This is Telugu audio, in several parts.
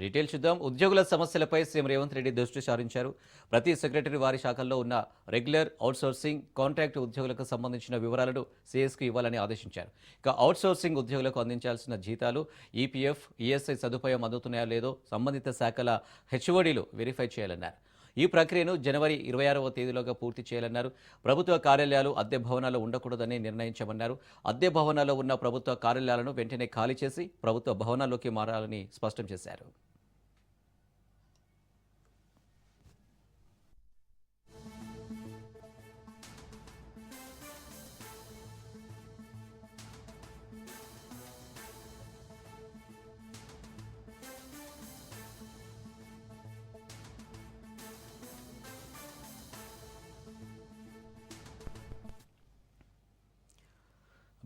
డీటెయిల్ చూద్దాం. ఉద్యోగుల సమస్యలపై సీఎం రేవంత్ రెడ్డి దృష్టి సారించారు. ప్రతి సెక్రటరీ వారి శాఖల్లో ఉన్న రెగ్యులర్, అవుట్సోర్సింగ్, కాంట్రాక్ట్ ఉద్యోగులకు సంబంధించిన వివరాలను సీఎస్కు ఇవ్వాలని ఆదేశించారు. ఇక అవుట్సోర్సింగ్ ఉద్యోగులకు అందించాల్సిన జీతాలు, ఈపీఎఫ్, ఈఎస్ఐ సదుపాయం అందుతున్నాయో లేదో సంబంధిత శాఖల హెచ్ఓడీలు వెరిఫై చేయాలన్నారు. ఈ ప్రక్రియను జనవరి 26వ తేదీలోగా పూర్తి చేయాలన్నారు. ప్రభుత్వ కార్యాలయాలు అద్దె భవనాల్లో ఉండకూడదని నిర్ణయించామన్నారు. అద్దె భవనాల్లో ఉన్న ప్రభుత్వ కార్యాలయాలను వెంటనే ఖాళీ చేసి ప్రభుత్వ భవనాల్లోకి మారాలని స్పష్టం చేశారు.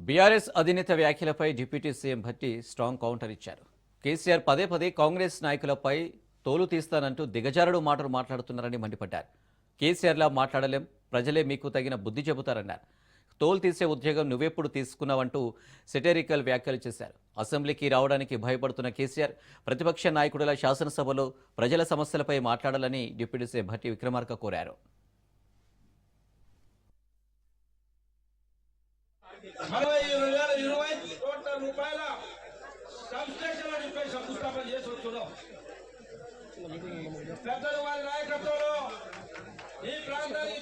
బీఆర్ఎస్ అధినేత వ్యాఖ్యలపై deputy CM Bhatti strong counter ఇచ్చారు. కేసీఆర్ పదే పదే కాంగ్రెస్ నాయకులపై తోలు తీస్తానంటూ దిగజారుడు మాటలు మాట్లాడుతున్నారని మండిపడ్డారు. కేసీఆర్లా మాట్లాడలేం, ప్రజలే మీకు తగిన బుద్ధి చెబుతారన్నారు. తోలు తీసే ఉద్యోగం నువ్వెప్పుడు తీసుకున్నావంటూ సెటరికల్ వ్యాఖ్యలు చేశారు. అసెంబ్లీకి రావడానికి భయపడుతున్న కేసీఆర్ ప్రతిపక్ష నాయకుడిల శాసనసభలో ప్రజల సమస్యలపై మాట్లాడాలని డిప్యూటీ సీఎం భట్టి విక్రమార్క కోరారు. 62,020 కోట్ల రూపాయల సబ్స్టేషన్ల రిపేర్ శంకుస్థాపన చేసి వస్తున్నాం. పెద్దలు వారి నాయకత్వంలో ఈ ప్రాంతానికి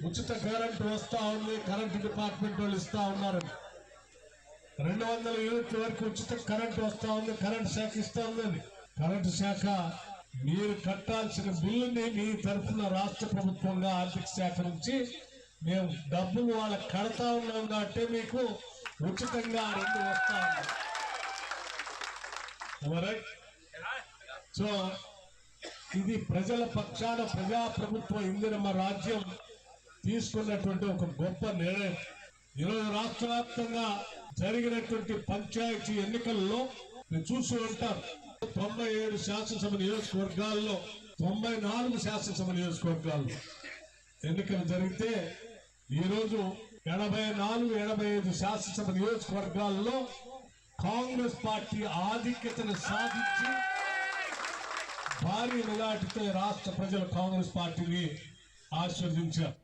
ఉచిత కరెంట్ వస్తా ఉంది. కరెంట్ డిపార్ట్మెంట్ వాళ్ళు ఇస్తా ఉన్నారు. 200 యూనిట్ల వరకు ఉచిత కరెంట్ వస్తా ఉంది. కరెంట్ శాఖ ఇస్తా ఉందండి. కరెంటు శాఖ మీరు కట్టాల్సిన బిల్లుని మీ తరఫున రాష్ట్ర ప్రభుత్వంగా ఆర్థిక శాఖ నుంచి మేము డబ్బులు వాళ్ళకి కడతా ఉన్నాం కాబట్టి మీకు ఉచితంగా 2 వస్తా ఉన్నాయి. సో ఇది ప్రజల పక్షాన ప్రజాప్రభుత్వ ఇందిరమ్మ రాజ్యం తీసుకున్నటువంటి ఒక గొప్ప నిర్ణయం. ఈరోజు రాష్ట్ర వ్యాప్తంగా జరిగినటువంటి పంచాయతీ ఎన్నికల్లో మీరు చూసి ఉంటారు. 97 శాసనసభ నియోజకవర్గాల్లో 94 శాసనసభ నియోజకవర్గాల్లో ఎన్నికలు జరిగితే ఈరోజు 84-85 శాసనసభ నియోజకవర్గాల్లో కాంగ్రెస్ పార్టీ ఆధిక్యతను సాధించి భారీ మెజార్టీతో రాష్ట్ర ప్రజలు కాంగ్రెస్ పార్టీని ఆశీర్వదించారు.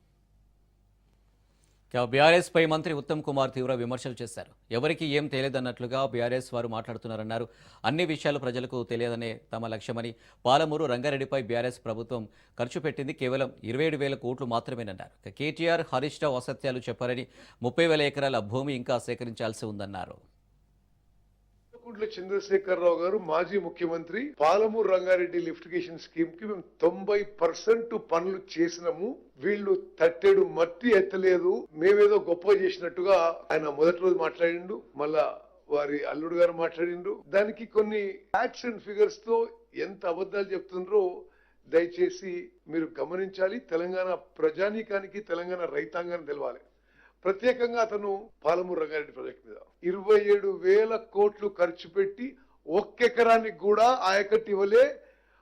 బీఆర్ఎస్ పై మంత్రి ఉత్తమ్ కుమార్ తీవ్ర విమర్శలు చేశారు. ఎవరికి ఏం తెలియదన్నట్లుగా బీఆర్ఎస్ వారు మాట్లాడుతున్నారన్నారు. అన్ని విషయాలు ప్రజలకు తెలియదనే తమ లక్ష్యమని, పాలమూరు రంగారెడ్డిపై బీఆర్ఎస్ ప్రభుత్వం ఖర్చు పెట్టింది కేవలం 27,000 కోట్లు మాత్రమేనన్నారు. కేటీఆర్, హరీష్ రావు అసత్యాలు చెప్పారని 30,000 ఎకరాల భూమి ఇంకా సేకరించాల్సి ఉందన్నారు. చంద్రశేఖరరావు గారు మాజీ ముఖ్యమంత్రి పాలమూరు రంగారెడ్డి లిఫ్టిగేషన్ స్కీమ్ కి మేము 90% పనులు చేసినాము. వీళ్ళు తట్టెడు మట్టి ఎత్తలేదు, మేమేదో గొప్ప చేసినట్టుగా ఆయన మొదటి రోజు మాట్లాడిండు. మళ్ళా వారి అల్లుడు గారు మాట్లాడిండు. దానికి కొన్ని ఫ్యాక్ట్స్ అండ్ ఫిగర్స్ తో ఎంత అబద్ధాలు చెప్తుండ్రో దయచేసి మీరు గమనించాలి. తెలంగాణ ప్రజానీకానికి, తెలంగాణ రైతాంగాన్ని తెలవాలి. ప్రత్యేకంగా అతను పాలమూరు రంగారెడ్డి ప్రాజెక్ట్ మీద 27,000 కోట్లు ఖర్చు పెట్టి 1 ఎకరానికి కూడా ఆయకట్టు ఇవ్వలే.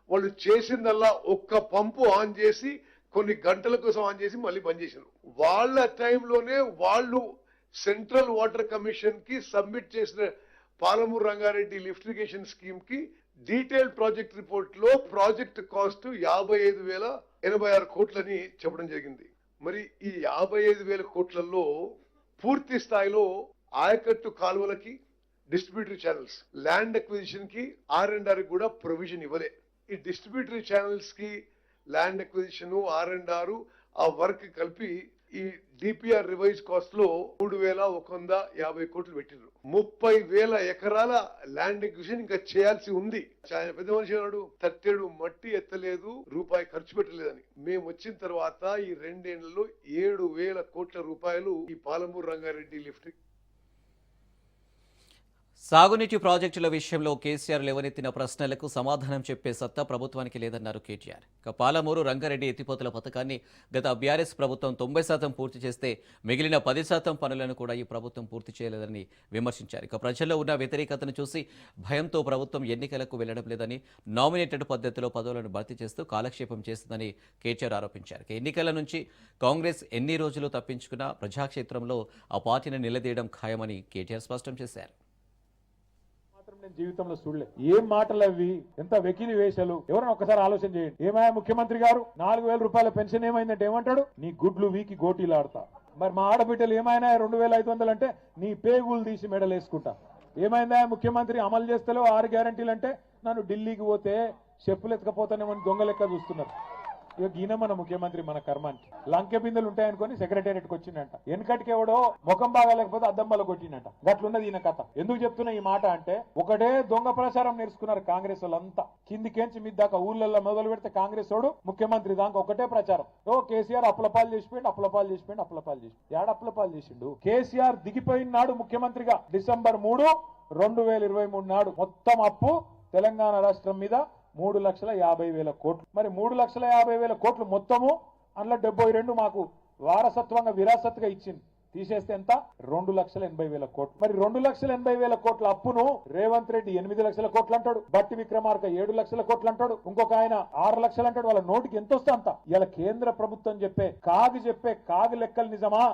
వాళ్ళు చేసిందల్లా ఒక్క పంపు ఆన్ చేసి కొన్ని గంటల కోసం ఆన్ చేసి మళ్ళీ బంద్ చేశారు. వాళ్ళ టైంలోనే వాళ్ళు సెంట్రల్ వాటర్ కమిషన్ కి సబ్మిట్ చేసిన పాలమూరు రంగారెడ్డి లిఫ్టిగేషన్ స్కీమ్ కి డీటెయిల్ ప్రాజెక్ట్ రిపోర్ట్ లో ప్రాజెక్ట్ కాస్ట్ 55,086 కోట్లని చెప్పడం జరిగింది. మరి ఈ 55,000 కోట్లలో పూర్తి స్థాయిలో ఆయకట్టు కాలువలకి, డిస్ట్రిబ్యూటరీ ఛానల్స్, ల్యాండ్ అక్విజిషన్ కి, R&R కూడా ప్రొవిజన్ ఇవ్వలే. ఈ డిస్ట్రిబ్యూటరీ ఛానల్స్ కి, ల్యాండ్ అక్విజిషన్, R&R ఆ వర్క్ కలిపి ఈ డిపిఆర్ రివైజ్ కాస్ట్ లో 3,150 కోట్లు పెట్టిండ్రు. 30,000 ఎకరాల ల్యాండ్ అక్విజిషన్ ఇంకా చేయాల్సి ఉంది. ఆయన పెద్ద మనిషి అన్నాడు, తట్టెడు మట్టి ఎత్తలేదు, రూపాయి ఖర్చు పెట్టలేదని. మేము వచ్చిన తర్వాత ఈ 2 ఏళ్లలో 7,000 కోట్ల రూపాయలు ఈ పాలమూరు రంగారెడ్డి లిఫ్ట్. సాగునీటి ప్రాజెక్టుల విషయంలో కేసీఆర్ లేవనెత్తిన ప్రశ్నలకు సమాధానం చెప్పే సత్తా ప్రభుత్వానికి లేదన్నారు కేటీఆర్. పాలమూరు రంగారెడ్డి ఎత్తిపోతల పథకాన్ని గత బీఆర్ఎస్ ప్రభుత్వం 90% పూర్తి చేస్తే మిగిలిన 10% పనులను కూడా ఈ ప్రభుత్వం పూర్తి చేయలేదని విమర్శించారు. ప్రజల్లో ఉన్న వ్యతిరేకతను చూసి భయంతో ప్రభుత్వం ఎన్నికలకు వెళ్లడం లేదని, నామినేటెడ్ పద్ధతిలో పదవులను భర్తీ చేస్తూ కాలక్షేపం చేస్తుందని కేటీఆర్ ఆరోపించారు. ఎన్నికల నుంచి కాంగ్రెస్ ఎన్ని రోజులు తప్పించుకున్నా ప్రజాక్షేత్రంలో ఆ పార్టీని నిలదీయడం ఖాయమని కేటీఆర్ స్పష్టం చేశారు. నేను జీవితంలో చూడలే. ఏం మాటలు అవి, ఎంత వెకిలి వేషాలు. ఎవరైనా ఒకసారి ఆలోచన చేయండి. ఏమయ్యా ముఖ్యమంత్రి గారు 4000 రూపాయల పెన్షన్ ఏమైందంటే ఏమంటాడు, నీ గుడ్లు వీకి గోటీలు ఆడతా. మరి మా ఆడబిడ్డలు ఏమైనా 2500 అంటే నీ పేగులు తీసి మెడలు వేసుకుంటా. ఏమైందా ముఖ్యమంత్రి అమలు చేస్తలో 6 గ్యారంటీలు అంటే నన్ను ఢిల్లీకి పోతే చెప్పులు ఎత్తుకపోతానేమని దొంగ లెక్క చూస్తున్నారు. ఇక ఈయన మన ముఖ్యమంత్రి మన కర్మానికి. లంకె బిందెలు ఉంటాయనుకొని సెక్రటేరియట్కి వచ్చిందంట. వెనకటికి ఎవడో ముఖం బాగాలేకపోతే అద్దం బల్ల కొట్టినట్ట. గట్లున్నది ఈయన కథ. ఎందుకు చెప్తున్నా ఈ మాట అంటే, ఒకటే దొంగ ప్రచారం నేర్చుకున్నారు కాంగ్రెస్ వాళ్ళంతా. కిందికేంచి మీద దాకా ఊళ్ళల్లో మొదలు పెడితే కాంగ్రెస్ వాడు ముఖ్యమంత్రి దాకా ఒకటే ప్రచారం. ఓ కేసీఆర్ అప్పులపాలు చేసిపోయింది, అప్పులపాలు చేసిపోయింది, అప్పులపాలు చేసి ఏడ అప్పులపాలు చేసిండు. కేసీఆర్ దిగిపోయిన నాడు ముఖ్యమంత్రిగా December 3, 2023 నాడు మొత్తం అప్పు తెలంగాణ రాష్ట్రం మీద 3,50,000 కోట్లు. మరి 3,50,000 కోట్లు మొత్తము అందులో 72 మాకు వారసత్వంగా విరాసత్గా ఇచ్చింది. తీసేస్తే ఎంత? 2,80,000 కోట్లు. మరి 2,80,000 కోట్ల అప్పును రేవంత్ రెడ్డి 8 లక్షల కోట్లు అంటాడు, బట్టి విక్రమార్క 7 లక్షల కోట్లు అంటాడు, ఇంకొక ఆయన 6 లక్షలు అంటాడు. వాళ్ళ నోటికి ఎంత వస్తే అంత. ఇలా కేంద్ర ప్రభుత్వం చెప్పే కాగి లెక్కలు నిజమా,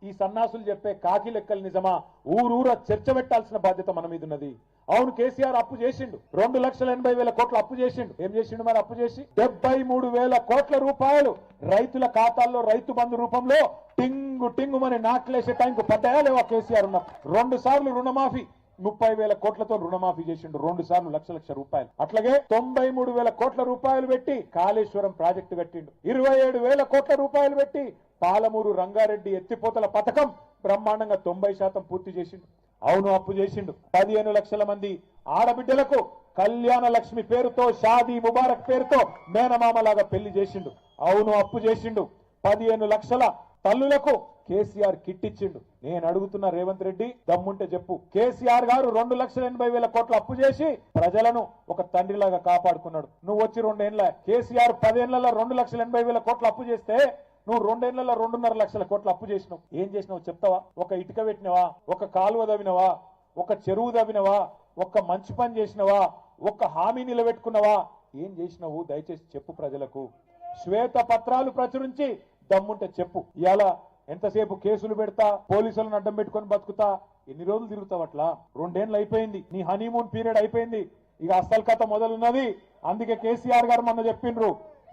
ఈ సన్నాసులు చెప్పే కాకి లెక్కలు నిజమా, ఊరూర చర్చ పెట్టాల్సిన బాధ్యత మన మీద ఉన్నది. అవును, కేసీఆర్ అప్పు చేసిండు, 2,80,000 కోట్ల అప్పు చేసిండు. ఏం చేసిండు మరి? అప్పు చేసి 73,000 కోట్ల రూపాయలు రైతుల ఖాతాల్లో రైతు బంధు రూపంలో టింగు మన నాట్లేసే టైంకు పడ్డాయా లేవా? కేసీఆర్ ఉన్న 2 సార్లు రుణమాఫీ, 30,000 కోట్లతో రుణమాఫీ చేసిండు, 2 సార్లు లక్ష రూపాయలు. అట్లాగే 93,000 కోట్ల రూపాయలు పెట్టి కాళేశ్వరం ప్రాజెక్టు కట్టిండు, 27,000 కోట్ల రూపాయలు పెట్టి పాలమూరు రంగారెడ్డి ఎత్తిపోతల పథకం బ్రహ్మాండంగా 90% పూర్తి చేసిండు. అవును, అప్పు చేసిండు. 15 లక్షల మంది ఆడబిడ్డలకు కళ్యాణ లక్ష్మి పేరుతో, షాదీ ముబారక్ పేరుతో మేనమామలాగా పెళ్లి చేసిండు. అవును, అప్పు చేసిండు. 15 లక్షల తల్లులకు కేసీఆర్ కిట్ ఇచ్చిండు. నేను అడుగుతున్నా రేవంత్ రెడ్డి, దమ్ముంటే చెప్పు, కేసీఆర్ గారు 2,80,000 కోట్ల అప్పు చేసి ప్రజలను ఒక తండ్రిలాగా కాపాడుకున్నాడు. నువ్వు వచ్చి 2 ఏళ్ల, కేసీఆర్ 10 ఏళ్లలో 2,80,000 కోట్ల అప్పు చేస్తే నువ్వు 2 ఏళ్లలో 2.5 లక్షల కోట్ల అప్పు చేసినావు. ఏం చేసినావు చెప్తావా? ఒక ఇటుక పెట్టినవా? ఒక కాలువ దవ్వినవా? ఒక చెరువు దవ్వినవా? ఒక మంచి పని చేసినవా? ఒక హామీ నిలబెట్టుకున్నావా? ఏం చేసినావు? దయచేసి చెప్పు ప్రజలకు. శ్వేత పత్రాలు ప్రచురించి దమ్ముంటే చెప్పు. ఇవాళ ఎంతసేపు కేసులు పెడతా, పోలీసులను అడ్డం పెట్టుకొని బతుకుతా, ఎన్ని రోజులు తిరుగుతావు అట్లా? 2 ఏళ్ళు అయిపోయింది, నీ హనీమూన్ పీరియడ్ అయిపోయింది, ఇక అసలు కథ మొదలున్నది. అందుకే కేసీఆర్ గారు మొన్న చెప్పిండ్రు,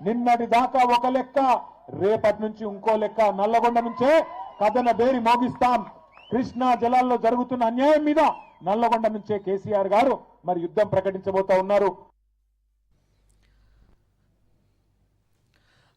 నిన్నటి దాకా ఒక లెక్క, రేపటి నుంచి ఇంకో లెక్క. నల్లగొండ నుంచే కథన బేరి మోగిస్తాం. కృష్ణా జలాల్లో జరుగుతున్న అన్యాయం మీద నల్లగొండ నుంచే కేసీఆర్ గారు మరి యుద్ధం ప్రకటించబోతా ఉన్నారు.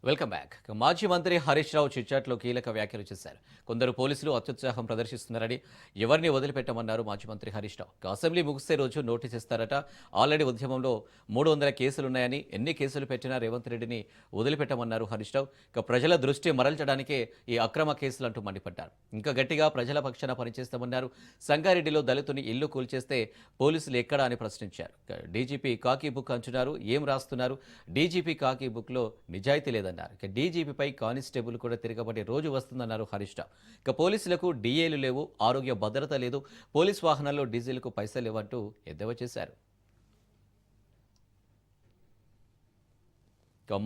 Welcome back. మాజీ మంత్రి హరీష్ రావు చిట్చాట్లో కీలక వ్యాఖ్యలు చేశారు. కొందరు పోలీసులు అత్యుత్సాహం ప్రదర్శిస్తున్నారని, ఎవరిని వదిలిపెట్టమన్నారు మాజీ మంత్రి హరీష్ రావు. అసెంబ్లీ ముగిసే రోజు నోటీస్ ఇస్తారట. ఆల్రెడీ ఉద్యమంలో 300 కేసులున్నాయని, ఎన్ని కేసులు పెట్టినా రేవంత్ రెడ్డిని వదిలిపెట్టమన్నారు హరీష్ రావు. ప్రజల దృష్టి మరల్చడానికే ఈ అక్రమ కేసులు అంటూ మండిపడ్డారు. ఇంకా గట్టిగా ప్రజల పక్షాన పనిచేస్తామన్నారు. సంగారెడ్డిలో దళితుని ఇల్లు కూల్చేస్తే పోలీసులు ఎక్కడా అని ప్రశ్నించారు. డీజీపీ కాకీ బుక్ అంటున్నారు, ఏం రాస్తున్నారు? డీజీపీ కాకీ బుక్లో నిజాయితీ లేదన్నారు. డీజీపీపై కానిస్టేబుల్ కూడా తిరగబడే రోజు వస్తుందన్నారు హరీష్ రావు. ఇక పోలీసులకు డిఏలు లేవు, ఆరోగ్య భద్రత లేదు, పోలీస్ వాహనాల్లో డీజిల్కు పైసలు లేవంటూ ఎద్దేవా చేశారు.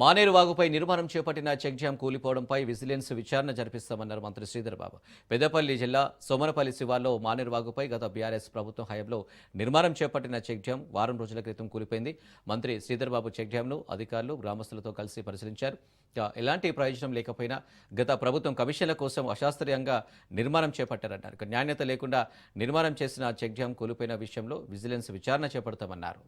మానేరు వాగుపై నిర్మాణం చేపట్టిన చెక్ డ్యాం కూలిపోవడంపై విజిలెన్స్ విచారణ జరిపిస్తామన్నారు మంత్రి శ్రీధర్ బాబు. పెద్దపల్లి జిల్లా సోమనపల్లి శివార్లో మానేరు వాగుపై గత బీఆర్ఎస్ ప్రభుత్వం హయాంలో నిర్మాణం చేపట్టిన చెక్ డ్యాం వారం రోజుల క్రితం కూలిపోయింది. మంత్రి శ్రీధర్ బాబు చెక్ డ్యాంను అధికారులు గ్రామస్తులతో కలిసి పరిశీలించారు. ఎలాంటి ప్రయోజనం లేకపోయినా గత ప్రభుత్వం కమిషన్ల కోసం అశాస్త్రీయంగా నిర్మాణం చేపట్టారన్నారు. నాణ్యత లేకుండా నిర్మాణం చేసిన చెక్ డ్యాం కూలిపోయిన విషయంలో విజిలెన్స్ విచారణ చేపడతామన్నారు.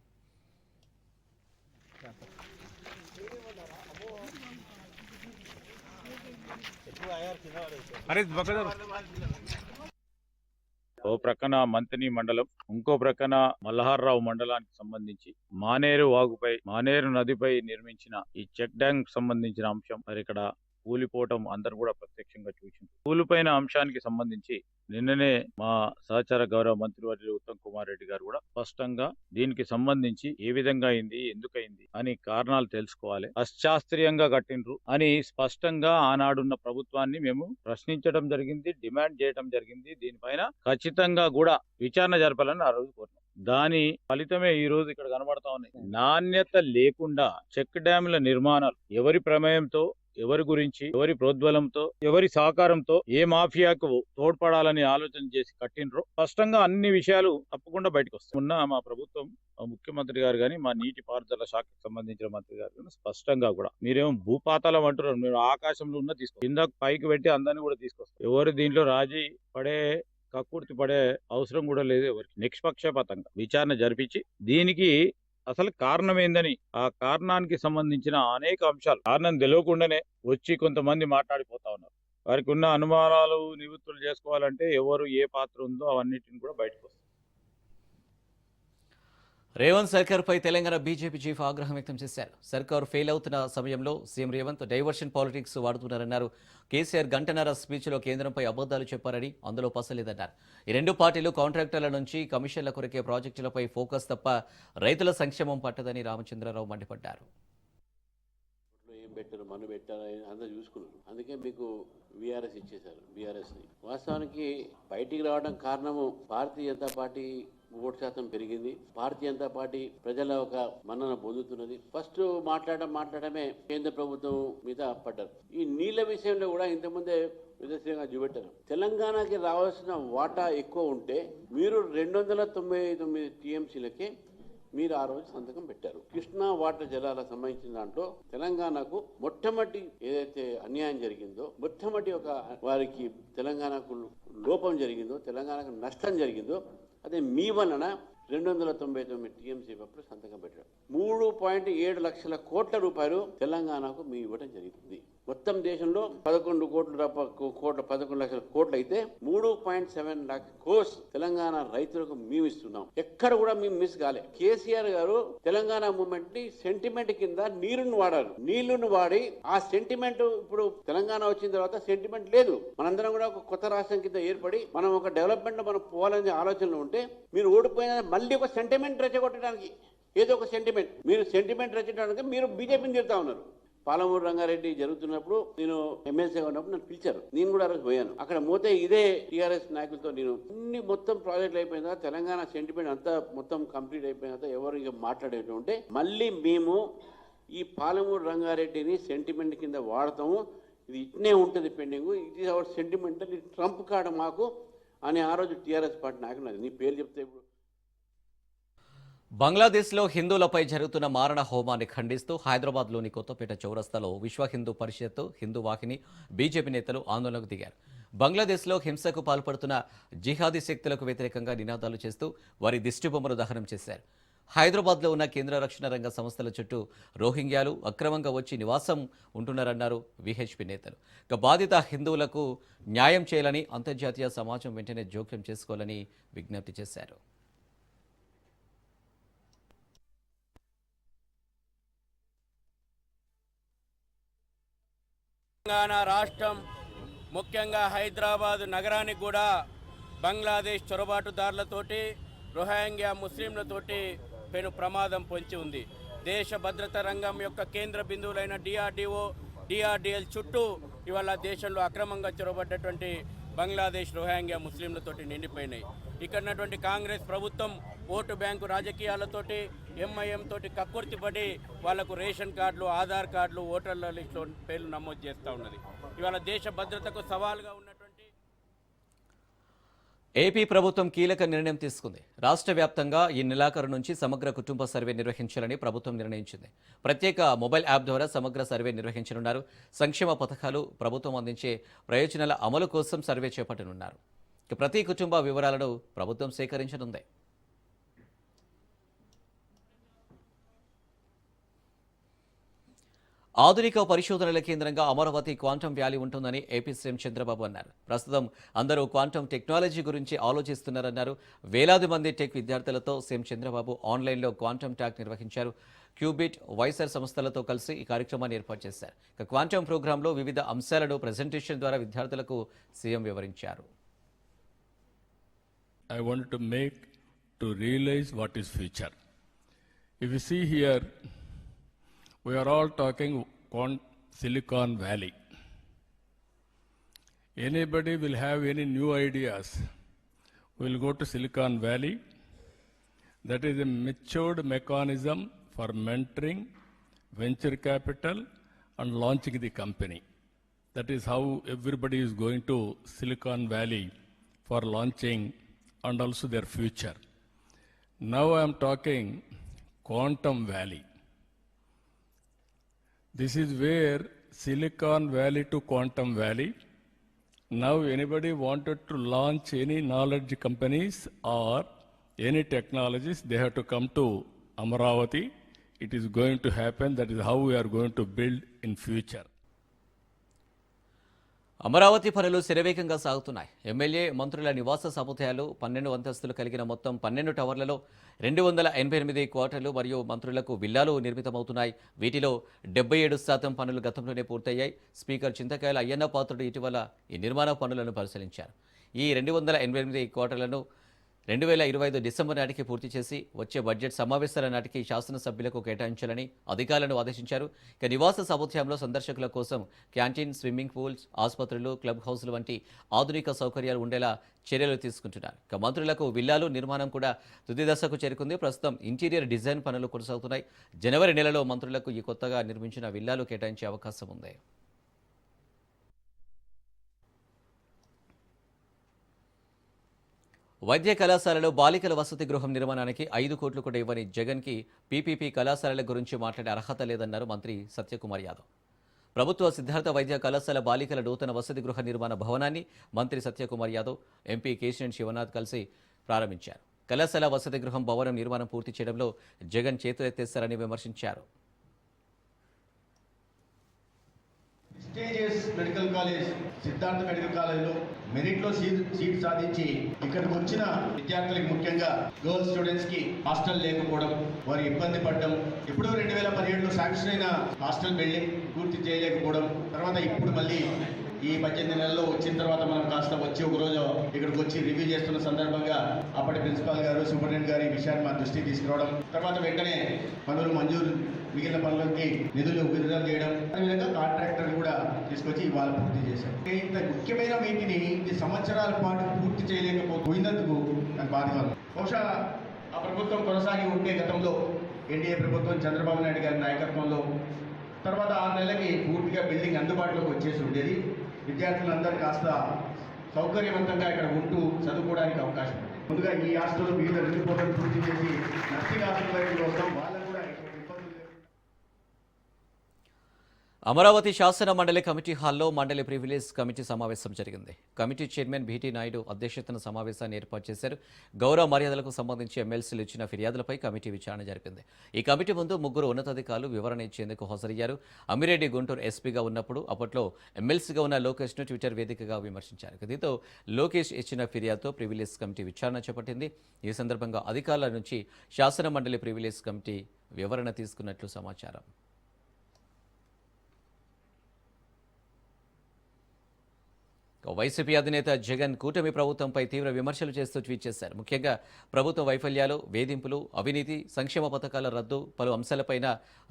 ఓ ప్రక్కన మంతని మండలం, ఇంకో ప్రక్కన మల్లహార్రావు మండలానికి సంబంధించి మానేరు వాగుపై, మానేరు నదిపై నిర్మించిన ఈ చెక్ డ్యాం సంబంధించిన అంశం మరి ఇక్కడ కూలిపోవటం అందరు కూడా ప్రత్యక్షంగా చూసింది. కూలిపోయిన అంశానికి సంబంధించి నిన్ననే మా సహచార గౌరవ మంత్రివర్యులు ఉత్తమ్ కుమార్ రెడ్డి గారు కూడా స్పష్టంగా దీనికి సంబంధించి ఏ విధంగా అయింది, ఎందుకయింది అని కారణాలు తెలుసుకోవాలి, అశాస్త్రీయంగా కట్టిండ్రు అని స్పష్టంగా ఆనాడున్న ప్రభుత్వాన్ని మేము ప్రశ్నించడం జరిగింది, డిమాండ్ చేయడం జరిగింది. దీనిపైన ఖచ్చితంగా కూడా విచారణ జరపాలని ఆ రోజు కోరినాం. దాని ఫలితమే ఈ రోజు ఇక్కడ కనబడతా ఉన్నాయి. నాణ్యత లేకుండా చెక్ డ్యాంల నిర్మాణాలు ఎవరి ప్రమేయంతో ఎవరి గురించి, ఎవరి ప్రోద్బలంతో, ఎవరి సహకారంతో ఏ మాఫియాకు తోడ్పడాలని ఆలోచన చేసి కట్టినరో స్పష్టంగా అన్ని విషయాలు తప్పకుండా బయటకు వస్తాయి. ఉన్న మా ప్రభుత్వం, మా ముఖ్యమంత్రి గారు కానీ, మా నీటిపారుదల శాఖకు సంబంధించిన మంత్రి గారు కానీ స్పష్టంగా కూడా మీరేమో భూపాతాళం అంటున్నారు, మీరు ఆకాశంలో ఉన్న తీసుకొస్తారు, కింద పైకి పెట్టి అందరినీ కూడా తీసుకొస్తారు. ఎవరు దీంట్లో రాజీ పడే కక్కుర్తి పడే అవసరం కూడా లేదు. ఎవరికి నిష్పక్షపాతంగా విచారణ జరిపించి దీనికి అసలు కారణం ఏందని, ఆ కారణానికి సంబంధించిన అనేక అంశాలు కారణం తెలియకుండానే వచ్చి కొంతమంది మాట్లాడిపోతా ఉన్నారు. వారికి ఉన్న అనుమానాలు నివృత్తులు చేసుకోవాలంటే ఎవరు ఏ పాత్ర ఉందో అవన్నిటిని కూడా బయటకు వస్తాయి. రేవంత్ సర్కార్పై తెలంగాణ బీజేపీ చీఫ్ ఆగ్రహం వ్యక్తం చేశారు. సర్కారు ఫెయిల్ అవుతున్న సమయంలో సీఎం రేవంత్ డైవర్షన్ పాలిటిక్స్ వాడుతున్నారన్నారు. కేసీఆర్ గంటన్నర స్పీచ్లో కేంద్రంపై అబద్ధాలు చెప్పారని, అందులో పసలేదన్నారు. ఈ రెండు పార్టీలు కాంట్రాక్టర్ల నుంచి కమిషన్ల కొరకే ప్రాజెక్టులపై ఫోకస్ తప్ప రైతుల సంక్షేమం పట్టదని రామచంద్రరావు మండిపడ్డారు. ఏం పెట్టారు, మన పెట్టారు అందరూ చూసుకున్నారు. అందుకే మీకు వీఆర్ఎస్ ఇచ్చేశారు. బీఆర్ఎస్ని వాస్తవానికి బయటికి రావడం కారణము భారతీయ జనతా పార్టీ ఓటు శాతం పెరిగింది. భారతీయ జనతా పార్టీ ప్రజల ఒక మన్నన పొందుతున్నది. ఫస్ట్ మాట్లాడమే కేంద్ర ప్రభుత్వం మీద పడ్డారు. ఈ నీళ్ల విషయంలో కూడా ఇంతకుముందే విదేశీయంగా చూపెట్టారు. తెలంగాణకి రావాల్సిన వాటా ఎక్కువ ఉంటే మీరు 299 టీఎంసీలకే మీరు ఆ రోజు సంతకం పెట్టారు. కృష్ణా వాటర్ జలాలకు సంబంధించిన దాంట్లో తెలంగాణకు మొట్టమొదటి ఏదైతే అన్యాయం జరిగిందో, మొట్టమొదటి ఒక వారికి తెలంగాణకు లోపం జరిగిందో, తెలంగాణకు నష్టం జరిగిందో, అదే మీ వలన 299 టీఎంసీ అప్పుడు సంతకం పెట్టారు. 3.7 లక్షల కోట్ల రూపాయలు తెలంగాణకు మీ ఇవ్వడం జరుగుతుంది. మొత్తం దేశంలో 11 లక్షల కోట్లు అయితే 3.7 లాక్ కోర్స్ తెలంగాణ రైతులకు మేము ఇస్తున్నాం. ఎక్కడ కూడా మేము మిస్ కాలే. కేసీఆర్ గారు తెలంగాణ మూవ్మెంట్ ని సెంటిమెంట్ కింద నీరును వాడారు. నీళ్లను వాడి ఆ సెంటిమెంట్ ఇప్పుడు తెలంగాణ వచ్చిన తర్వాత సెంటిమెంట్ లేదు. మనందరం కూడా ఒక కొత్త రాష్ట్రం కింద ఏర్పడి మనం ఒక డెవలప్మెంట్ మనం పోవాలనే ఆలోచనలో ఉంటే మీరు ఓడిపోయిన మళ్ళీ ఒక సెంటిమెంట్ రెచ్చగొట్టడానికి ఏదో ఒక సెంటిమెంట్, మీరు సెంటిమెంట్ రెచ్చగొట్టడానికి మీరు బీజేపీని తిరుగుతా ఉన్నారు. పాలమూరు రంగారెడ్డి జరుగుతున్నప్పుడు నేను ఎమ్మెల్సీగా ఉన్నప్పుడు నన్ను పిలిచారు. నేను కూడా ఆ రోజు పోయాను. అక్కడ పోతే ఇదే టీఆర్ఎస్ నాయకులతో నేను అన్ని మొత్తం ప్రాజెక్టులు అయిపోయిన తర్వాత తెలంగాణ సెంటిమెంట్ అంతా మొత్తం కంప్లీట్ అయిపోయిన తర్వాత ఎవరు ఇక మాట్లాడేటంటే మళ్ళీ మేము ఈ పాలమూరు రంగారెడ్డిని సెంటిమెంట్ కింద వాడతాము, ఇది ఇట్నే ఉంటుంది pending, it is our sentiment, ఇది ట్రంప్ కార్డు మాకు అని ఆ రోజు టీఆర్ఎస్ పార్టీ నాయకులు నీ పేరు చెప్తే ఇప్పుడు. బంగ్లాదేశ్లో హిందువులపై జరుగుతున్న మారణ హోమాన్ని ఖండిస్తూ హైదరాబాద్లోని కొత్తపేట చౌరస్తాలో విశ్వ హిందూ పరిషత్, హిందూ వాహిని, బీజేపీ నేతలు ఆందోళనకు దిగారు. బంగ్లాదేశ్లో హింసకు పాల్పడుతున్న జిహాదీ శక్తులకు వ్యతిరేకంగా నినాదాలు చేస్తూ వారి దిష్టిబొమ్మను దహనం చేశారు. హైదరాబాద్లో ఉన్న కేంద్ర రక్షణ రంగ సంస్థల చుట్టూ రోహింగ్యాలు అక్రమంగా వచ్చి నివాసం ఉంటున్నారన్నారు విహెచ్పి నేతలు. ఇక బాధిత హిందువులకు న్యాయం చేయాలని, అంతర్జాతీయ సమాజం వెంటనే జోక్యం చేసుకోవాలని విజ్ఞప్తి చేశారు. తెలంగాణ రాష్ట్రం ముఖ్యంగా హైదరాబాద్ నగరానికి కూడా బంగ్లాదేశ్ చొరబాటుదారులతోటి, రోహింగ్యా ముస్లింలతోటి పెను ప్రమాదం పొంచి ఉంది. దేశ భద్రతా రంగం యొక్క కేంద్ర బిందువులైన డిఆర్డిఓ, డిఆర్డిఎల్ చుట్టూ ఇవాళ దేశంలో అక్రమంగా చొరబడ్డటువంటి బంగ్లాదేశ్ రోహింగ్యా ముస్లింలతోటి నిండిపోయినాయి. ఇక్కడ ఉన్నటువంటి కాంగ్రెస్ ప్రభుత్వం ఓటు బ్యాంకు రాజకీయాలతోటి, ఎంఐఎం తోటి కక్కుర్తిపడి వాళ్లకు రేషన్ కార్డులు, ఆధార్ కార్డులు, ఓటర్ల లిస్టులో పేర్లు నమోదు చేస్తూ ఉన్నది. ఇవాళ దేశ భద్రతకు సవాలుగా ఉన్నటువంటి ఏపీ ప్రభుత్వం కీలక నిర్ణయం తీసుకుంది. రాష్ట్ర వ్యాప్తంగా ఈ నెలాఖరు నుంచి సమగ్ర కుటుంబ సర్వే నిర్వహించాలని ప్రభుత్వం నిర్ణయించింది. ప్రత్యేక మొబైల్ యాప్ ద్వారా సమగ్ర సర్వే నిర్వహించనున్నారు. సంక్షేమ పథకాలు, ప్రభుత్వం అందించే ప్రయోజనాల అమలు కోసం సర్వే చేపట్టనున్నారు. ప్రతి కుటుంబ వివరాలను ప్రభుత్వం సేకరించనుంది. ఆధునిక పరిశోధనల కేంద్రంగా అమరావతి క్వాంటమ్ వ్యాలీ ఉంటుందని ఏపీ సీఎం చంద్రబాబు అన్నారు. ప్రస్తుతం అందరూ క్వాంటమ్ టెక్నాలజీ గురించి ఆలోచిస్తున్నారన్నారు. వేలాది మంది టెక్ విద్యార్థులతో సీఎం చంద్రబాబు ఆన్లైన్లో క్వాంటమ్ టాక్ నిర్వహించారు. క్యూబిట్, వైసర్ సంస్థలతో కలిసి ఈ కార్యక్రమాన్ని ఏర్పాటు చేశారు. క్వాంటమ్ ప్రోగ్రాంలో వివిధ అంశాలను ప్రెజెంటేషన్ ద్వారా విద్యార్థులకు సీఎం వివరించారు. I wanted to make to realize what is future. If you see here, we are all talking Silicon Valley. Anybody will have any new ideas, will go to Silicon Valley. That is a matured mechanism for mentoring, venture capital, and launching the company. That is how everybody is going to Silicon Valley for launching and also their future. Now I am talking Quantum Valley. This is where Silicon Valley to Quantum Valley. Now anybody wanted to launch any knowledge companies or any technologies, they have to come to Amaravati. It is going to happen. That is how we are going to build in future. Amaravati పనులు శరవేగంగా సాగుతున్నాయి. ఎమ్మెల్యే మంత్రుల నివాస సముదాయాలు 12 అంతస్తులు కలిగిన మొత్తం 12 టవర్లలో 288 క్వార్టర్లు మరియు మంత్రులకు విల్లాలు నిర్మితమవుతున్నాయి. వీటిలో 77% పనులు గతంలోనే పూర్తయ్యాయి. స్పీకర్ చింతకాయల అయ్యన్న పాత్రుడు ఇటీవల ఈ నిర్మాణ పనులను పరిశీలించారు. ఈ 288 క్వార్టర్లను 2025 డిసెంబర్ నాటికి పూర్తి చేసి వచ్చే బడ్జెట్ సమావేశాల నాటికి శాసనసభ్యులకు కేటాయించాలని అధికారులను ఆదేశించారు. ఇక నివాస సముదాయంలో సందర్శకుల కోసం క్యాంటీన్, స్విమ్మింగ్ పూల్స్, ఆసుపత్రులు, క్లబ్ హౌస్లు వంటి ఆధునిక సౌకర్యాలు ఉండేలా చర్యలు తీసుకుంటున్నారు. ఇక మంత్రులకు విల్లాలు నిర్మాణం కూడా తుది దశకు చేరుకుంది. ప్రస్తుతం ఇంటీరియర్ డిజైన్ పనులు కొనసాగుతున్నాయి. జనవరి నెలలో మంత్రులకు ఈ కొత్తగా నిర్మించిన విల్లాలు కేటాయించే అవకాశం ఉంది. వైద్య కళాశాలలో బాలికల వసతి గృహం నిర్మాణానికి 5 కోట్లు కూడా ఇవ్వని జగన్కి పీపీపీ కళాశాలల గురించి మాట్లాడే అర్హత లేదన్నారు మంత్రి సత్యకుమార్ యాదవ్. ప్రభుత్వ సిద్ధార్థ వైద్య కళాశాల బాలికల నూతన వసతి గృహ నిర్మాణ భవనాన్ని మంత్రి సత్యకుమార్ యాదవ్, ఎంపీ కేశినేని శివనాథ్ కలిసి ప్రారంభించారు. కళాశాల వసతి గృహం భవనం నిర్మాణం పూర్తి చేయడంలో జగన్ చేతులెత్తేస్తారని విమర్శించారు. Prestigious medical college Siddhartha medical కాలేజ్లో మెరిట్లో సీట్ సాధించి ఇక్కడికి వచ్చిన విద్యార్థులకు, ముఖ్యంగా గర్ల్స్ స్టూడెంట్స్ కి హాస్టల్ లేకపోవడం, వారు ఇబ్బంది పడడం, ఇప్పుడు 2017లో శాంక్షన్ అయిన హాస్టల్ బిల్డింగ్ పూర్తి చేయలేకపోవడం, తర్వాత ఇప్పుడు మళ్ళీ ఈ 18 నెలల్లో వచ్చిన తర్వాత మనం కాస్త వచ్చి ఒక రోజు ఇక్కడికి వచ్చి రివ్యూ చేస్తున్న సందర్భంగా అప్పటి ప్రిన్సిపాల్ గారు, సూపరింటెండెంట్ గారు ఈ విషయాన్ని మా దృష్టికి తీసుకురావడం, తర్వాత వెంటనే పనులు మంజూరు, మిగిలిన పనులకి నిధులు విడుదల చేయడం, అదేవిధంగా కాంట్రాక్టర్ కూడా తీసుకొచ్చి ఇవాళ పూర్తి చేశాం. ఇంత ముఖ్యమైన వీటిని ఈ సంవత్సరాల పాటు పూర్తి చేయలేకపోయినందుకు నాకు బాధగా ఉంది. బహుశా ఆ ప్రభుత్వం కొనసాగి ఉంటే గతంలో ఎన్డీఏ ప్రభుత్వం చంద్రబాబు నాయుడు గారి నాయకత్వంలో తర్వాత 6 నెలలకి పూర్తిగా బిల్డింగ్ అందుబాటులోకి వచ్చేసి ఉండేది. విద్యార్థులందరూ కాస్త సౌకర్యవంతంగా ఇక్కడ ఉంటూ చదువుకోవడానికి అవకాశం ఉంది. ముందుగా ఈ హాస్టల్ వివిధ 2 కోట్లను పూర్తి చేసి నర్సింగ్ హాస్టల్ వైపు వస్తాం. వాళ్ళకు కూడా ఇబ్బందులు లేకుండా. అమరావతి శాసన మండలి కమిటీ హాల్లో మండలి ప్రివిలేజ్ కమిటీ సమావేశం జరిగింది. కమిటీ చైర్మన్ బీటీ నాయుడు అధ్యక్షతన సమావేశాన్ని ఏర్పాటు చేశారు. గౌరవ మర్యాదలకు సంబంధించి ఎమ్మెల్సీలు ఇచ్చిన ఫిర్యాదులపై కమిటీ విచారణ జరిపింది. ఈ కమిటీ ముందు 3 ఉన్నతాధికారులు వివరణ ఇచ్చేందుకు హాజరయ్యారు. అమ్మిరెడ్డి గుంటూరు ఎస్పీగా ఉన్నప్పుడు అప్పట్లో ఎమ్మెల్సీగా ఉన్న లోకేష్ను ట్విట్టర్ వేదికగా విమర్శించారు. దీంతో లోకేష్ ఇచ్చిన ఫిర్యాదుతో ప్రివిలేజ్ కమిటీ విచారణ చేపట్టింది. ఈ సందర్భంగా అధికారుల నుంచి శాసన మండలి ప్రివిలేజ్ కమిటీ వివరణ తీసుకున్నట్లు సమాచారం. వైసీపీ అధినేత జగన్ కూటమి ప్రభుత్వంపై తీవ్ర విమర్శలు చేస్తూ ట్వీట్ చేశారు. ముఖ్యంగా ప్రభుత్వ వైఫల్యాలు, వేధింపులు, అవినీతి, సంక్షేమ పథకాల రద్దు, పలు అంశాలపైన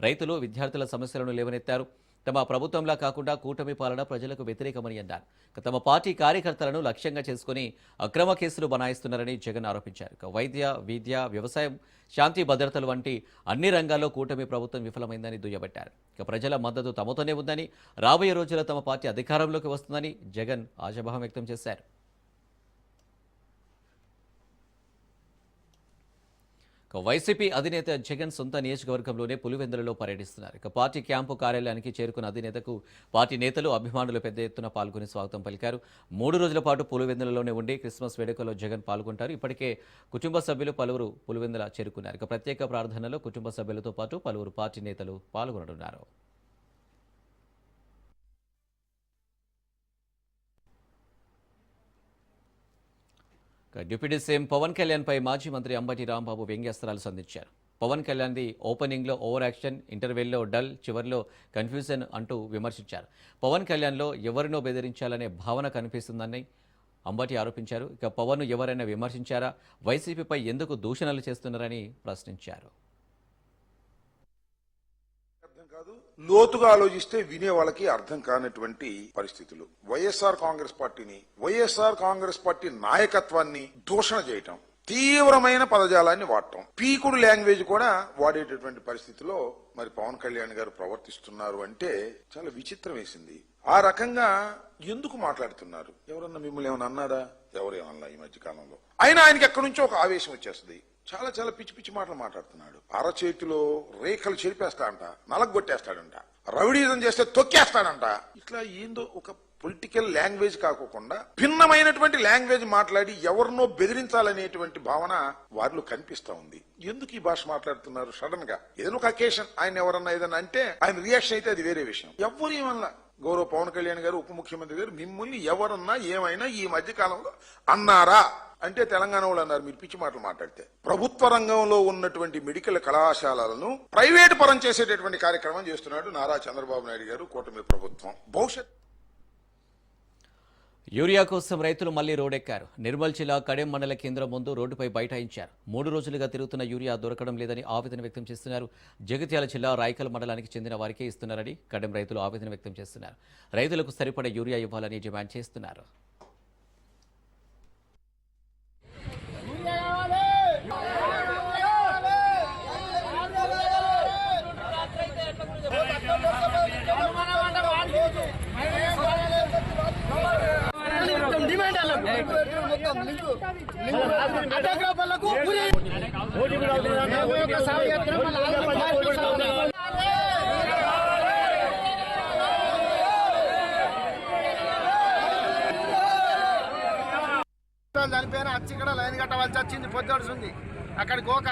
రైతులు, విద్యార్థుల సమస్యలను లేవనెత్తారు. తమ ప్రభుత్వంలా కాకుండా కూటమి పాలన ప్రజలకు వ్యతిరేకమని అన్నారు. తమ పార్టీ కార్యకర్తలను లక్ష్యంగా చేసుకుని అక్రమ కేసులు బనాయిస్తున్నారని జగన్ ఆరోపించారు. వైద్య, విద్య, వ్యవసాయం, శాంతి భద్రతలు వంటి అన్ని రంగాల్లో కూటమి ప్రభుత్వం విఫలమైందని దుయ్యబట్టారు. ప్రజల మద్దతు తమతోనే ఉందని, రాబోయే రోజుల్లో తమ పార్టీ అధికారంలోకి వస్తుందని జగన్ ఆశాభావం వ్యక్తం చేశారు. వైసీపీ అధినేత జగన్ సొంత నియోజకవర్గంలోనే పులివెందులలో పర్యటిస్తున్నారు. పార్టీ క్యాంపు కార్యాలయానికి చేరుకున్న అధినేతకు పార్టీ నేతలు, అభిమానులు పెద్ద ఎత్తున పాల్గొని స్వాగతం పలికారు. 3 రోజుల పాటు పులివెందులలోనే ఉండి క్రిస్మస్ వేడుకలో జగన్ పాల్గొంటారు. ఇప్పటికే కుటుంబ సభ్యులు పలువురు పులివెందుల చేరుకున్నారు. ప్రత్యేక ప్రార్థనలో కుటుంబ సభ్యులతో పాటు పలువురు పార్టీ నేతలు పాల్గొననున్నారు. డిప్యూటీ సీఎం పవన్ కళ్యాణ్పై మాజీ మంత్రి అంబటి రాంబాబు వ్యంగ్యాస్త్రాలు సంధించారు. పవన్ కళ్యాణ్ది ఓపెనింగ్లో ఓవర్ యాక్షన్, ఇంటర్వెల్లో డల్, చివరిలో కన్ఫ్యూజన్ అంటూ విమర్శించారు. పవన్ కళ్యాణ్లో ఎవరినో బెదిరించాలనే భావన కనిపిస్తుందని అంబటి ఆరోపించారు. పవన్ను ఎవరైనా విమర్శించారా? వైసీపీపై ఎందుకు దూషణలు చేస్తున్నారని ప్రశ్నించారు. లోతుగా ఆలోచిస్తే వినే వాళ్ళకి అర్థం కానటువంటి పరిస్థితులు. వైఎస్ఆర్ కాంగ్రెస్ పార్టీ నాయకత్వాన్ని దూషణ చేయటం, తీవ్రమైన పదజాలాన్ని వాడటం, పీకుడు లాంగ్వేజ్ కూడా వాడేటటువంటి పరిస్థితిలో మరి పవన్ కళ్యాణ్ గారు ప్రవర్తిస్తున్నారు అంటే చాలా విచిత్రం వేసింది. ఆ రకంగా ఎందుకు మాట్లాడుతున్నారు? ఎవరన్నా మిమ్మల్ని ఏమైనా అన్నారా? ఎవరేమన్నా ఈ మధ్య కాలంలో? అయినా ఆయనకి ఎక్కడి నుంచో ఒక ఆవేశం వచ్చేస్తుంది. చాలా చాలా పిచ్చి పిచ్చి మాటలు మాట్లాడుతున్నాడు. అరచేతిలో రేఖలు చెరిపేస్తాడంట, నలగొట్టేస్తాడంట, రౌడీజం చేస్తే తొక్కేస్తాడంట. ఇట్లా ఏందో ఒక పొలిటికల్ లాంగ్వేజ్ కాకుండా భిన్నమైనటువంటి లాంగ్వేజ్ మాట్లాడి ఎవరినో బెదిరించాలనేటువంటి భావన వారిలో కనిపిస్తా ఉంది. ఎందుకు ఈ భాష మాట్లాడుతున్నారు? సడన్ గా ఏదైనా ఒక అకేషన్ ఆయన ఎవరన్నా ఏదన్నా అంటే ఆయన రియాక్షన్ అయితే అది వేరే విషయం. ఎవరు ఏమన్నా గౌరవ పవన్ కళ్యాణ్ గారు, ఉప ముఖ్యమంత్రి గారు మిమ్మల్ని ఎవరన్నా ఏమైనా ఈ మధ్య కాలంలో అన్నారా అంటే తెలంగాణ వాళ్ళు అన్నారు మీరు పిచ్చి మాటలు మాట్లాడితే. ప్రభుత్వ రంగంలో ఉన్నటువంటి మెడికల్ కళాశాలలను ప్రైవేటు పరం చేసేటటువంటి కార్యక్రమం చేస్తున్నాడు నారా చంద్రబాబు నాయుడు గారు, కూటమి ప్రభుత్వం. భవిష్యత్ యూరియా కోసం రైతులు మళ్లీ రోడ్డెక్కారు. నిర్మల్ జిల్లా కడెం మండల కేంద్రం ముందు రోడ్డుపై బైఠాయించారు. 3 రోజులుగా తిరుగుతున్న యూరియా దొరకడం లేదని ఆవేదన వ్యక్తం చేస్తున్నారు. జగిత్యాల జిల్లా రాయకల్ మండలానికి చెందిన వారికే ఇస్తున్నారని కడెం రైతులు ఆవేదన వ్యక్తం చేస్తున్నారు. రైతులకు సరిపడే యూరియా ఇవ్వాలని డిమాండ్ చేస్తున్నారు. చనిపోయినా వచ్చి ఇక్కడ లైన్ కట్టవలసి వచ్చింది. పొద్దుడుస్తుంది అక్కడికి పోక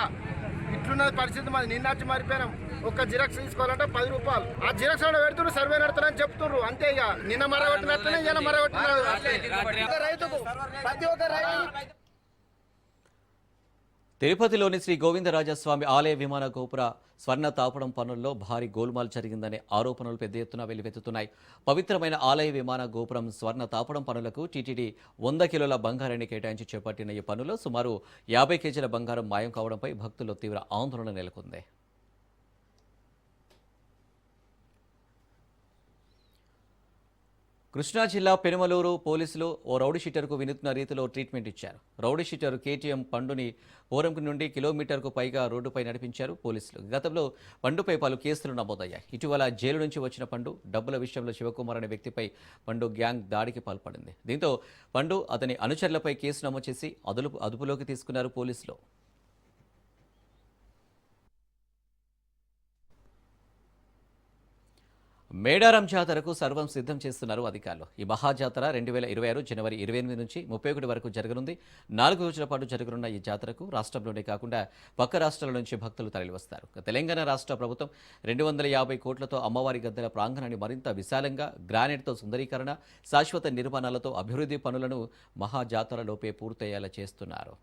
ఇట్లున్నది పరిస్థితి. మాది నిన్న వచ్చి మారిపోయినాం. ఒక్క జిరాక్స్ తీసుకోవాలంటే 10 రూపాయలు. ఆ జిరాక్స్ పెడుతున్నారు, సర్వే నడుతున్నారని చెప్తున్నారు. అంతే ఇక నిన్న మరగొట్టినట్లనే ఇలా మరగొట్టినారు. రైతుకు ప్రతి ఒక్క రైతు. తిరుపతిలోని శ్రీ గోవిందరాజస్వామి ఆలయ విమాన గోపుర స్వర్ణ తాపడం పనుల్లో భారీ గోల్మాల్ జరిగిందనే ఆరోపణలు పెద్ద ఎత్తున వెల్లువెత్తుతున్నాయి. పవిత్రమైన ఆలయ విమాన గోపురం స్వర్ణ తాపడం పనులకు టీటీడీ 100 కిలోల బంగారాన్ని కేటాయించి చేపట్టిన ఈ పనుల్లో సుమారు 50 కేజీల బంగారం మాయం కావడంపై భక్తుల్లో తీవ్ర ఆందోళన నెలకొంది. కృష్ణా జిల్లా పెనుమలూరు పోలీసులు ఓ రౌడీ షీటర్కు వినూత్న రీతిలో ట్రీట్మెంట్ ఇచ్చారు. రౌడీ షీటర్ కేటీఎం పండుని పోరంకు నుండి కిలోమీటర్కు పైగా రోడ్డుపై నడిపించారు పోలీసులు. గతంలో పండుపై పలు కేసులు నమోదయ్యాయి. ఇటీవల జైలు నుంచి వచ్చిన పండు డబ్బుల విషయంలో శివకుమార్ అనే వ్యక్తిపై పండు గ్యాంగ్ దాడికి పాల్పడింది. దీంతో పండు అతని అనుచరులపై కేసు నమోదు చేసి అదుపులోకి తీసుకున్నారు పోలీసులు. మేడారం జాతరకు సర్వం సిద్ధం చేస్తున్నారు అధికారులు. ఈ మహాజాతర 2026 జనవరి 28 నుంచి 31 వరకు జరగనుంది. 4 రోజుల పాటు జరగనున్న ఈ జాతరకు రాష్ట్రంలోనే కాకుండా పక్క రాష్ట్రాల నుంచి భక్తులు తరలివస్తారు. తెలంగాణ రాష్ట్ర ప్రభుత్వం 250 కోట్లతో అమ్మవారి గద్దెల ప్రాంగణాన్ని మరింత విశాలంగా గ్రానైట్తో సుందరీకరణ, శాశ్వత నిర్మాణాలతో అభివృద్ధి పనులను మహాజాతరలోపే పూర్తయ్యేలా చేస్తున్నారు.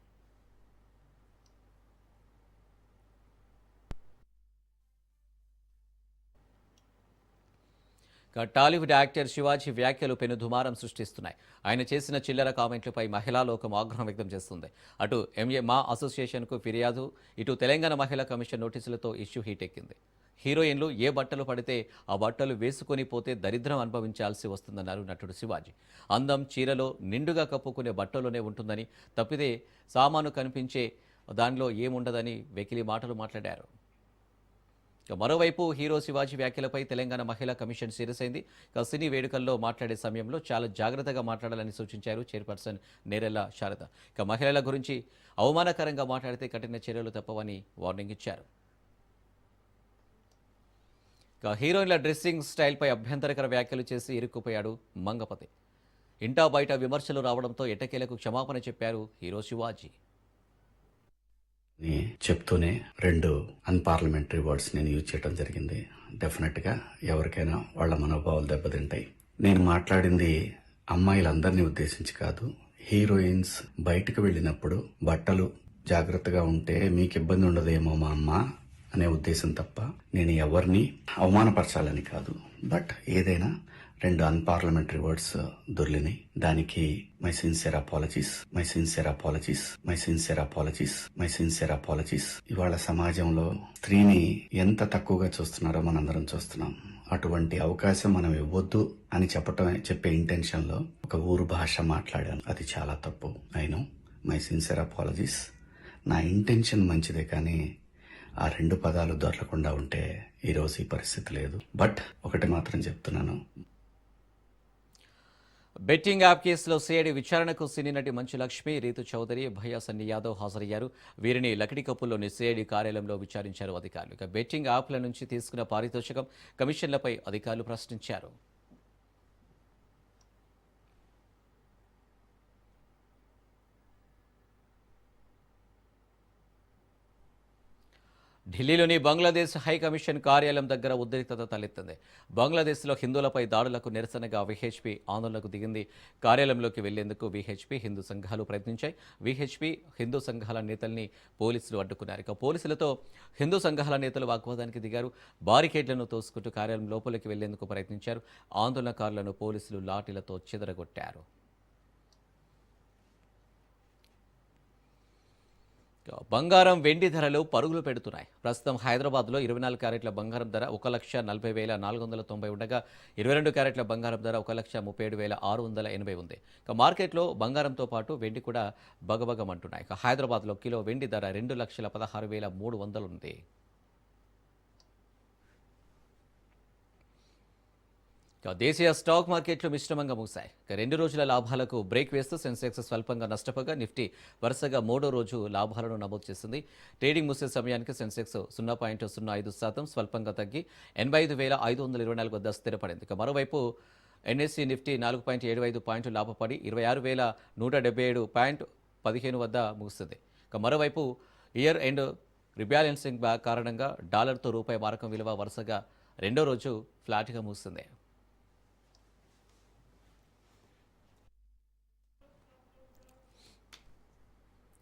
టాలీవుడ్ యాక్టర్ శివాజీ వ్యాఖ్యలు పెను దుమారం సృష్టిస్తున్నాయి. ఆయన చేసిన చిల్లర కామెంట్లపై మహిళా లోకం ఆగ్రహం వ్యక్తం చేస్తుంది. అటు ఎంఏ మా అసోసియేషన్కు ఫిర్యాదు, ఇటు తెలంగాణ మహిళా కమిషన్ నోటీసులతో ఇష్యూ హీట్ ఎక్కింది. హీరోయిన్లు ఏ బట్టలు పడితే ఆ బట్టలు వేసుకొని పోతే దరిద్రం అనుభవించాల్సి వస్తుందన్నారు నటుడు శివాజీ. అందం చీరలో నిండుగా కప్పుకునే బట్టలోనే ఉంటుందని, తప్పితే సామాను కనిపించే దానిలో ఏముండదని వెకిలి మాటలు మాట్లాడారు. మరోవైపు హీరో శివాజీ వ్యాఖ్యలపై తెలంగాణ మహిళా కమిషన్ సీరియస్ అయింది. సినీ వేడుకల్లో మాట్లాడే సమయంలో చాలా జాగ్రత్తగా మాట్లాడాలని సూచించారు చైర్పర్సన్ నేరెళ్ల శారద. మహిళల గురించి అవమానకరంగా మాట్లాడితే కఠిన చర్యలు తప్పవని వార్నింగ్ ఇచ్చారు. హీరోయిన్ల డ్రెస్సింగ్ స్టైల్పై అభ్యంతరకర వ్యాఖ్యలు చేసి ఇరుక్కుపోయాడు మంగపతి. ఇంటా బయట విమర్శలు రావడంతో ఎట్టకేలకు క్షమాపణ చెప్పారు హీరో శివాజీ. చెప్తూనే 2 అన్పార్లమెంటరీ వర్డ్స్ నేను యూజ్ చేయడం జరిగింది. డెఫినెట్ గా ఎవరికైనా వాళ్ళ మనోభావాలు దెబ్బతింటాయి. నేను మాట్లాడింది అమ్మాయిలందరినీ ఉద్దేశించి కాదు. హీరోయిన్స్ బయటకు వెళ్ళినప్పుడు బట్టలు జాగ్రత్తగా ఉంటే మీకు ఇబ్బంది ఉండదేమో మా అమ్మ అనే ఉద్దేశం తప్ప నేను ఎవరిని అవమానపరచాలని కాదు. బట్ ఏదైనా 2 అన్పార్లమెంటరీ వర్డ్స్ దొర్లినాయి. దానికి మై సిన్సియర్ అపాలజీస్. ఇవాళ సమాజంలో స్త్రీని ఎంత తక్కువగా చూస్తున్నారో మనందరం చూస్తున్నాం. అటువంటి అవకాశం మనం ఇవ్వద్దు అని చెప్పే ఇంటెన్షన్ లో ఒక ఊరు భాష మాట్లాడాను. అది చాలా తప్పు. I know. My sincere apologies. నా ఇంటెన్షన్ మంచిదే, కానీ ఆ 2 పదాలు దొరకకుండా ఉంటే ఈరోజు ఈ పరిస్థితి లేదు. బట్ ఒకటి మాత్రం చెప్తున్నాను, బెట్టింగ్ యాప్ కేసులో సిఐడి విచారణకు సినీ నటి మంచు లక్ష్మి, రీతు చౌదరి, భయ్యా సన్నీ యాదవ్ హాజరయ్యారు. వీరిని లకిడికప్పుల్లోని సిఐడి కార్యాలయంలో విచారించారు అధికారులు. ఇక బెట్టింగ్ యాప్ల నుంచి తీసుకున్న పారితోషికం, కమిషన్లపై అధికారులు ప్రశ్నించారు. ఢిల్లీలోని బంగ్లాదేశ్ హై కమిషన్ కార్యాలయం దగ్గర ఉద్రిక్తత తలెత్తింది. బంగ్లాదేశ్లో హిందువులపై దాడులకు నిరసనగా విహెచ్పి ఆందోళనకు దిగింది. కార్యాలయంలోకి వెళ్లేందుకు విహెచ్పి, హిందూ సంఘాలు ప్రయత్నించాయి. విహెచ్పి, హిందూ సంఘాల నేతల్ని పోలీసులు అడ్డుకున్నారు. ఇక పోలీసులతో హిందూ సంఘాల నేతలు వాగ్వాదానికి దిగారు. బారికేడ్లను తోసుకుంటూ కార్యాలయం లోపలికి వెళ్లేందుకు ప్రయత్నించారు. ఆందోళనకారులను పోలీసులు లాఠీలతో చెదరగొట్టారు. బంగారం, వెండి ధరలు పరుగులు పెడుతున్నాయి. ప్రస్తుతం హైదరాబాద్లో 24 క్యారెట్ల బంగారం ధర 1,40,490 ఉండగా 22 క్యారెట్ల బంగారం ధర 1,37,680 ఉంది. ఇక మార్కెట్లో బంగారంతో పాటు వెండి కూడా బగబగమంటున్నాయి. ఇక హైదరాబాద్లో కిలో వెండి ధర 2,16,300 ఉంది. దేశీయ స్టాక్ మార్కెట్లు మిశ్రమంగా ముగిశాయి. 2 రోజుల లాభాలకు బ్రేక్ వేస్తూ సెన్సెక్స్ స్వల్పంగా నష్టపోగా నిఫ్టీ వరుసగా 3వ రోజు లాభాలను నమోదు చేసింది. ట్రేడింగ్ ముగిసే సమయానికి సెన్సెక్స్ 0.05% స్వల్పంగా తగ్గి 85,524 వద్ద స్థిరపడింది. ఇక మరోవైపు ఎన్ఎస్సీ నిఫ్టీ 4.75 పాయింట్లు లాభపడి 26,177.15 వద్ద ముగిస్తుంది. ఇక మరోవైపు ఇయర్ ఎండ్ రిబ్యాలెన్సింగ్ కారణంగా డాలర్తో రూపాయి మారకం విలువ వరుసగా 2వ రోజు ఫ్లాట్గా ముగిసింది.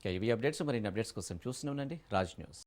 ఇవి అప్డేట్స్. మరిన్ని అప్డేట్స్ కోసం చూస్తూనే ఉండండి రాజ్ న్యూస్.